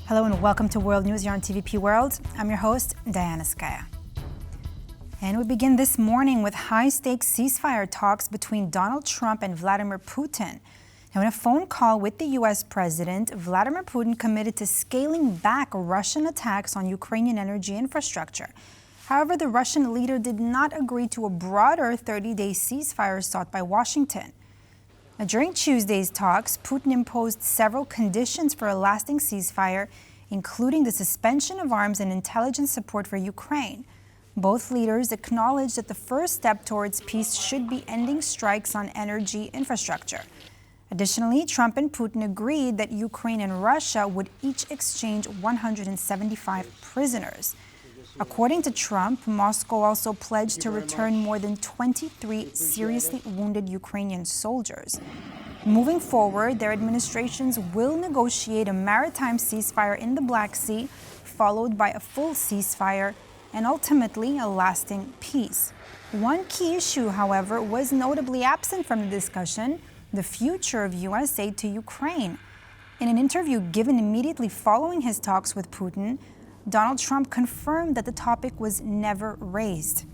Hello and welcome to World News here on TVP World. I'm your host, Diana Skaya. And we begin this morning with high-stakes ceasefire talks between Donald Trump and Vladimir Putin. Now, in a phone call with the U.S. President, Vladimir Putin committed to scaling back Russian attacks on Ukrainian energy infrastructure. However, the Russian leader did not agree to a broader 30-day ceasefire sought by Washington. Now, during Tuesday's talks, Putin imposed several conditions for a lasting ceasefire, including the suspension of arms and intelligence support for Ukraine. Both leaders acknowledged that the first step towards peace should be ending strikes on energy infrastructure. Additionally, Trump and Putin agreed that Ukraine and Russia would each exchange 175 prisoners. According to Trump, Moscow also pledged to return more than 23 seriously wounded Ukrainian soldiers. Moving forward, their administrations will negotiate a maritime ceasefire in the Black Sea, followed by a full ceasefire and ultimately a lasting peace. One key issue, however, was notably absent from the discussion: the future of U.S. aid to Ukraine. In an interview given immediately following his talks with Putin, Donald Trump confirmed that the topic was never raised.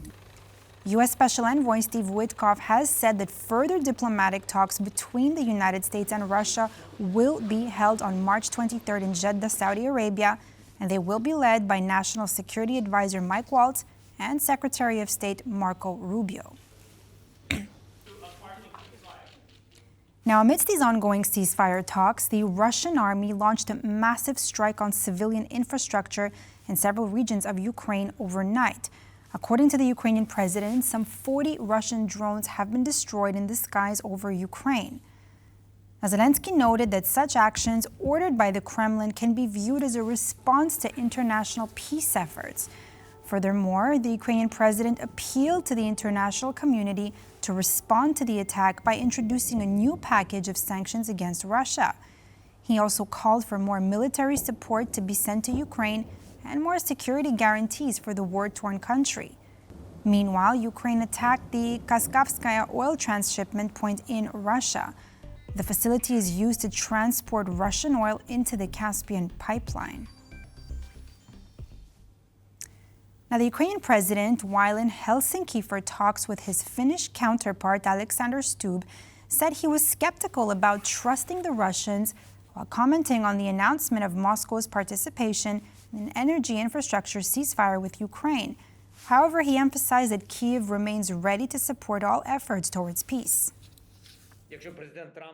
U.S. Special Envoy Steve Witkoff has said that further diplomatic talks between the United States and Russia will be held on March 23rd in Jeddah, Saudi Arabia, and they will be led by National Security Advisor Mike Waltz and Secretary of State Marco Rubio. Now, amidst these ongoing ceasefire talks, the Russian army launched a massive strike on civilian infrastructure in several regions of Ukraine overnight. According to the Ukrainian president, some 40 Russian drones have been destroyed in the skies over Ukraine. Now, Zelenskyy noted that such actions ordered by the Kremlin can be viewed as a response to international peace efforts. Furthermore, the Ukrainian president appealed to the international community to respond to the attack by introducing a new package of sanctions against Russia. He also called for more military support to be sent to Ukraine and more security guarantees for the war-torn country. Meanwhile, Ukraine attacked the Kaskavskaya oil transshipment point in Russia. The facility is used to transport Russian oil into the Caspian pipeline. Now, the Ukrainian president, while in Helsinki for talks with his Finnish counterpart, Alexander Stubb, said he was skeptical about trusting the Russians while commenting on the announcement of Moscow's participation in an energy infrastructure ceasefire with Ukraine. However, he emphasized that Kyiv remains ready to support all efforts towards peace.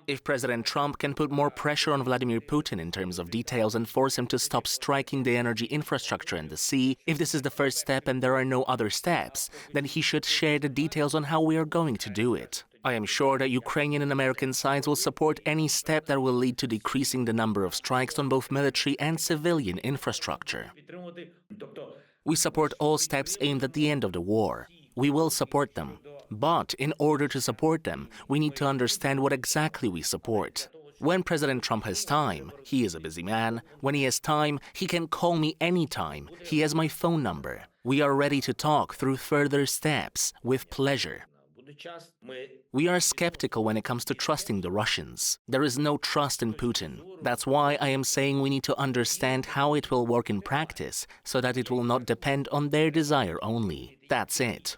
If President Trump can put more pressure on Vladimir Putin in terms of details and force him to stop striking the energy infrastructure and the sea, if this is the first step and there are no other steps, then he should share the details on how we are going to do it. I am sure that Ukrainian and American sides will support any step that will lead to decreasing the number of strikes on both military and civilian infrastructure. We support all steps aimed at the end of the war. We will support them. But in order to support them, we need to understand what exactly we support. When President Trump has time, he is a busy man. When he has time, he can call me anytime. He has my phone number. We are ready to talk through further steps with pleasure. We are skeptical when it comes to trusting the Russians. There is no trust in Putin. That's why I am saying we need to understand how it will work in practice so that it will not depend on their desire only. That's it.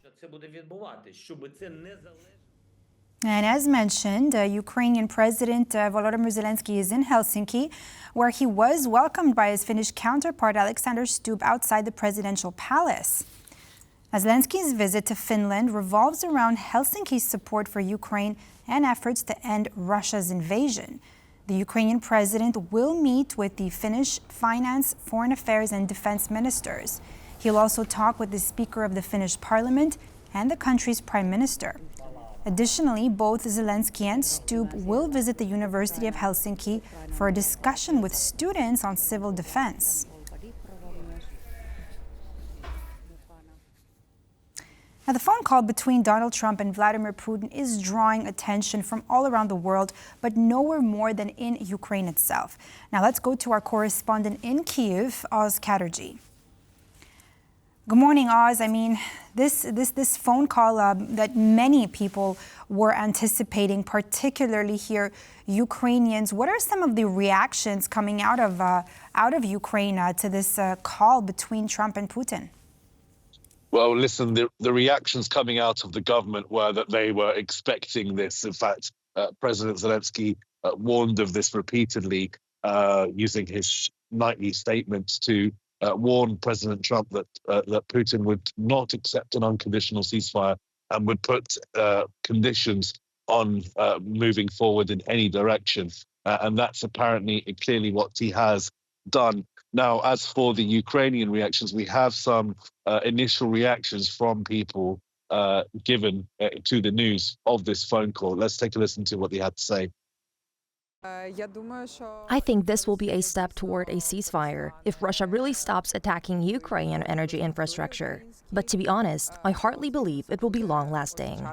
And as mentioned, Ukrainian President Volodymyr Zelenskyy is in Helsinki, where he was welcomed by his Finnish counterpart Alexander Stubb outside the presidential palace. Zelenskyy's visit to Finland revolves around Helsinki's support for Ukraine and efforts to end Russia's invasion. The Ukrainian president will meet with the Finnish finance, foreign affairs, and defense ministers. He'll also talk with the Speaker of the Finnish Parliament and the country's Prime Minister. Additionally, both Zelenskyy and Stubb will visit the University of Helsinki for a discussion with students on civil defense. Now, the phone call between Donald Trump and Vladimir Putin is drawing attention from all around the world, but nowhere more than in Ukraine itself. Now, let's go to our correspondent in Kyiv, Oz Chatterjee. Good morning, Oz. I mean, this phone call that many people were anticipating, particularly here, Ukrainians. What are some of the reactions coming out of Ukraine to this call between Trump and Putin? Well, listen, the reactions coming out of the government were that they were expecting this. In fact, President Zelenskyy warned of this repeatedly, using his nightly statements to warn President Trump that Putin would not accept an unconditional ceasefire and would put conditions on moving forward in any direction. And that's apparently clearly what he has done. Now, as for the Ukrainian reactions, we have some initial reactions from people given to the news of this phone call. Let's take a listen to what they had to say. I think this will be a step toward a ceasefire if Russia really stops attacking Ukrainian energy infrastructure. But to be honest, I hardly believe it will be long-lasting.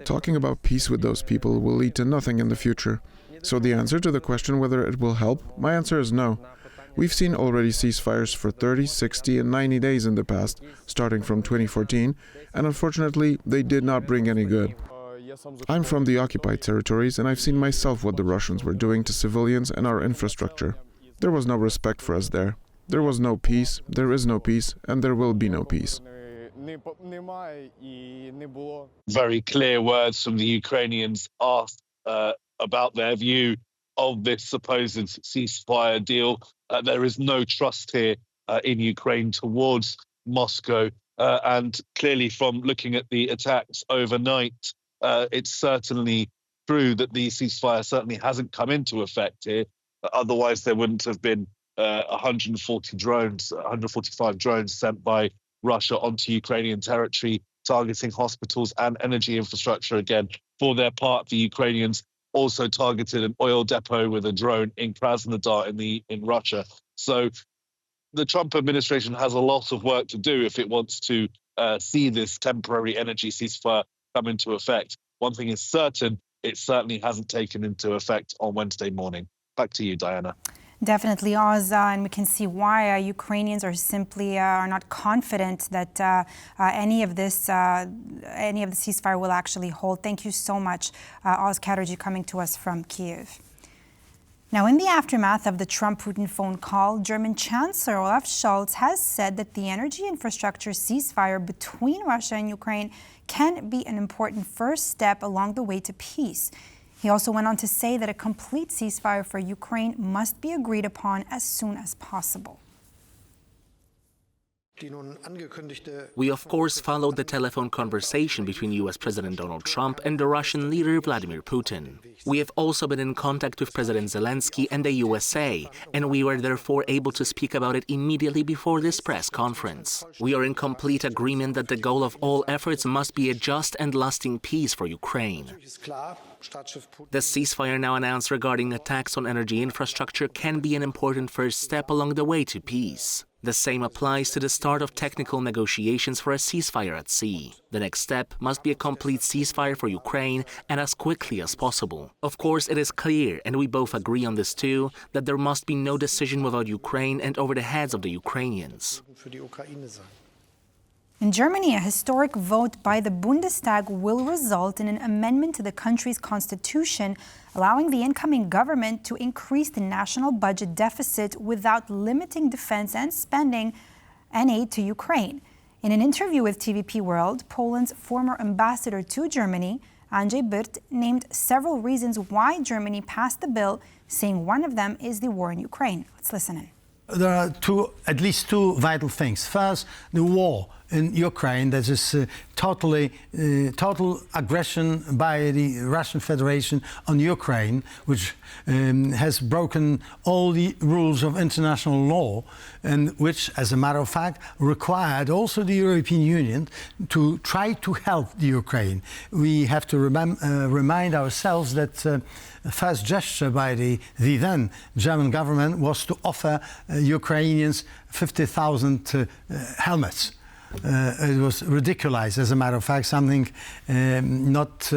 Talking about peace with those people will lead to nothing in the future. So the answer to the question whether it will help, my answer is no. We've seen already ceasefires for 30, 60 and 90 days in the past, starting from 2014, and unfortunately they did not bring any good. I'm from the occupied territories, and I've seen myself what the Russians were doing to civilians and our infrastructure. There was no respect for us there. There was no peace, there is no peace, and there will be no peace. Very clear words from the Ukrainians asked about their view of this supposed ceasefire deal. There is no trust here in Ukraine towards Moscow. And clearly from looking at the attacks overnight, it's certainly true that the ceasefire certainly hasn't come into effect here. Otherwise, there wouldn't have been 145 drones sent by Russia onto Ukrainian territory, targeting hospitals and energy infrastructure. Again, for their part, the Ukrainians also targeted an oil depot with a drone in Krasnodar in Russia. So the Trump administration has a lot of work to do if it wants to see this temporary energy ceasefire come into effect. One thing is certain, it certainly hasn't taken into effect on Wednesday morning. Back to you, Diana. Definitely, Oz, and we can see why Ukrainians are simply are not confident that any of the ceasefire will actually hold. Thank you so much, Oz Katerji, coming to us from Kyiv. Now, in the aftermath of the Trump-Putin phone call, German Chancellor Olaf Scholz has said that the energy infrastructure ceasefire between Russia and Ukraine can be an important first step along the way to peace. He also went on to say that a complete ceasefire for Ukraine must be agreed upon as soon as possible. We, of course, followed the telephone conversation between U.S. President Donald Trump and the Russian leader Vladimir Putin. We have also been in contact with President Zelenskyy and the USA, and we were therefore able to speak about it immediately before this press conference. We are in complete agreement that the goal of all efforts must be a just and lasting peace for Ukraine. The ceasefire now announced regarding attacks on energy infrastructure can be an important first step along the way to peace. The same applies to the start of technical negotiations for a ceasefire at sea. The next step must be a complete ceasefire for Ukraine and as quickly as possible. Of course, it is clear, and we both agree on this too, that there must be no decision without Ukraine and over the heads of the Ukrainians. In Germany, a historic vote by the Bundestag will result in an amendment to the country's constitution, allowing the incoming government to increase the national budget deficit without limiting defense and spending and aid to Ukraine. In an interview with TVP World, Poland's former ambassador to Germany, Andrzej Byrt, named several reasons why Germany passed the bill, saying one of them is the war in Ukraine. Let's listen in. There are at least two vital things. First, the war in Ukraine, that is total aggression by the Russian Federation on Ukraine, which has broken all the rules of international law, and which, as a matter of fact, required also the European Union to try to help the Ukraine. We have to remind ourselves that the first gesture by the then German government was to offer Ukrainians 50,000 helmets. it was ridiculized, as a matter of fact, something not,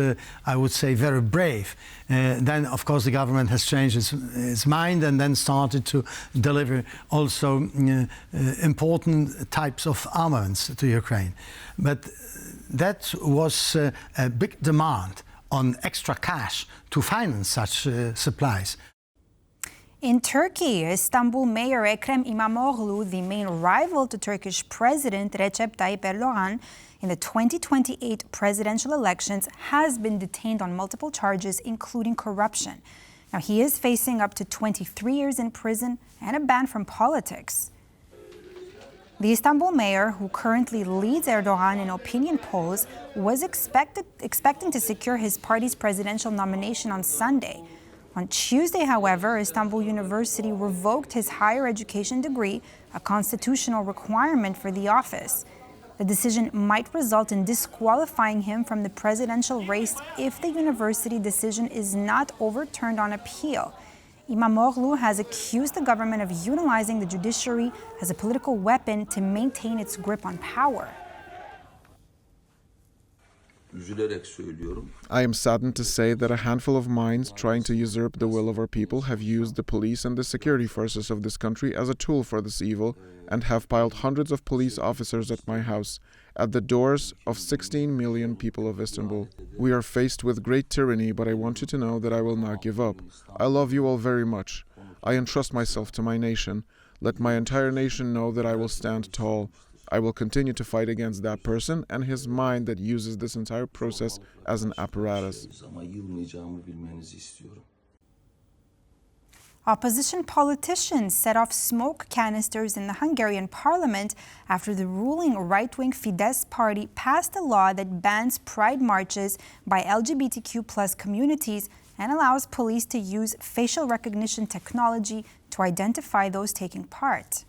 I would say, very brave. Then, of course, the government has changed its mind and then started to deliver also important types of armaments to Ukraine. But that was a big demand on extra cash to finance such supplies. In Turkey, Istanbul Mayor Ekrem İmamoğlu, the main rival to Turkish President Recep Tayyip Erdogan in the 2028 presidential elections, has been detained on multiple charges, including corruption. Now, he is facing up to 23 years in prison and a ban from politics. The Istanbul mayor, who currently leads Erdogan in opinion polls, was expecting to secure his party's presidential nomination on Sunday. On Tuesday, however, Istanbul University revoked his higher education degree, a constitutional requirement for the office. The decision might result in disqualifying him from the presidential race if the university decision is not overturned on appeal. İmamoğlu has accused the government of utilizing the judiciary as a political weapon to maintain its grip on power. I am saddened to say that a handful of minds trying to usurp the will of our people have used the police and the security forces of this country as a tool for this evil and have piled hundreds of police officers at my house, at the doors of 16 million people of Istanbul. We are faced with great tyranny, but I want you to know that I will not give up. I love you all very much. I entrust myself to my nation. Let my entire nation know that I will stand tall. I will continue to fight against that person and his mind that uses this entire process as an apparatus. Opposition politicians set off smoke canisters in the Hungarian parliament after the ruling right-wing Fidesz party passed a law that bans pride marches by LGBTQ+ communities and allows police to use facial recognition technology to identify those taking part.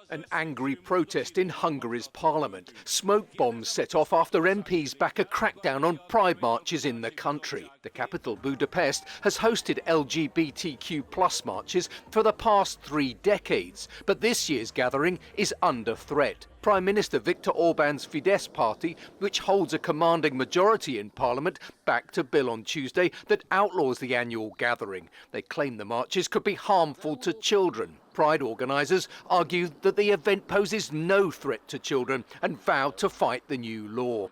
An angry protest in Hungary's parliament. Smoke bombs set off after MPs back a crackdown on pride marches in the country. The capital, Budapest, has hosted LGBTQ+ marches for the past 3 decades, but this year's gathering is under threat. Prime Minister Viktor Orban's Fidesz party, which holds a commanding majority in parliament, backed a bill on Tuesday that outlaws the annual gathering. They claim the marches could be harmful to children. Pride organisers argue that the event poses no threat to children and vowed to fight the new law.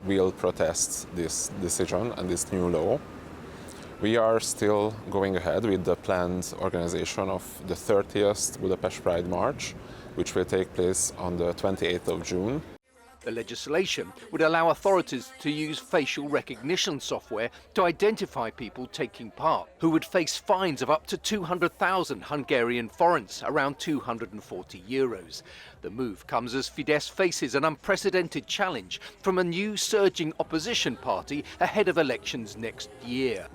We'll protest this decision and this new law. We are still going ahead with the planned organisation of the 30th Budapest Pride March, which will take place on the 28th of June. The legislation would allow authorities to use facial recognition software to identify people taking part, who would face fines of up to 200,000 Hungarian forints, around €240. The move comes as Fidesz faces an unprecedented challenge from a new surging opposition party ahead of elections next year.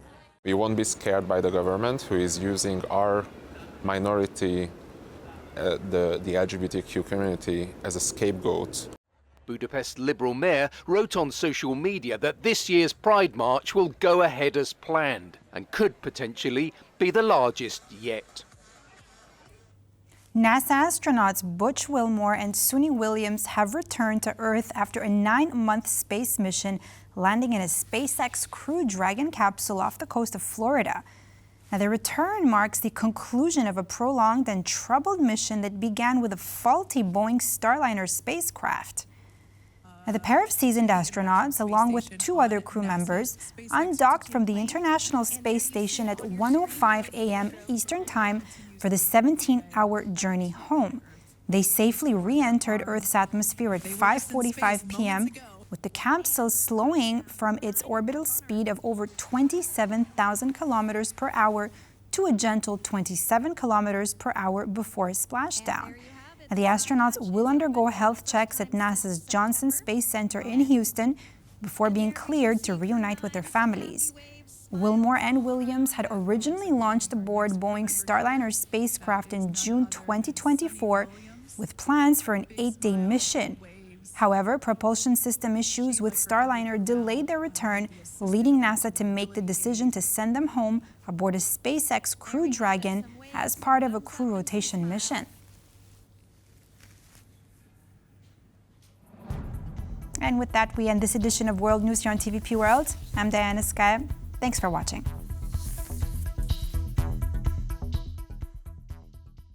We won't be scared by the government, who is using our minority, the LGBTQ community, as a scapegoat. Budapest Liberal Mayor wrote on social media that this year's Pride March will go ahead as planned and could potentially be the largest yet. NASA astronauts Butch Wilmore and Suni Williams have returned to Earth after a 9-month space mission, landing in a SpaceX Crew Dragon capsule off the coast of Florida. Now, their return marks the conclusion of a prolonged and troubled mission that began with a faulty Boeing Starliner spacecraft. Now, the pair of seasoned astronauts, along with 2 other crew members, undocked from the International Space Station at 1:05 a.m. Eastern Time for the 17-hour journey home. They safely re-entered Earth's atmosphere at 5:45 p.m., with the capsule slowing from its orbital speed of over 27,000 kilometers per hour to a gentle 27 kilometers per hour before splashdown. And the astronauts will undergo health checks at NASA's Johnson Space Center in Houston before being cleared to reunite with their families. Wilmore and Williams had originally launched aboard Boeing's Starliner spacecraft in June 2024 with plans for an 8-day mission. However, propulsion system issues with Starliner delayed their return, leading NASA to make the decision to send them home aboard a SpaceX Crew Dragon as part of a crew rotation mission. And with that, we end this edition of World News here on TVP World. I'm Diana Skaya. Thanks for watching.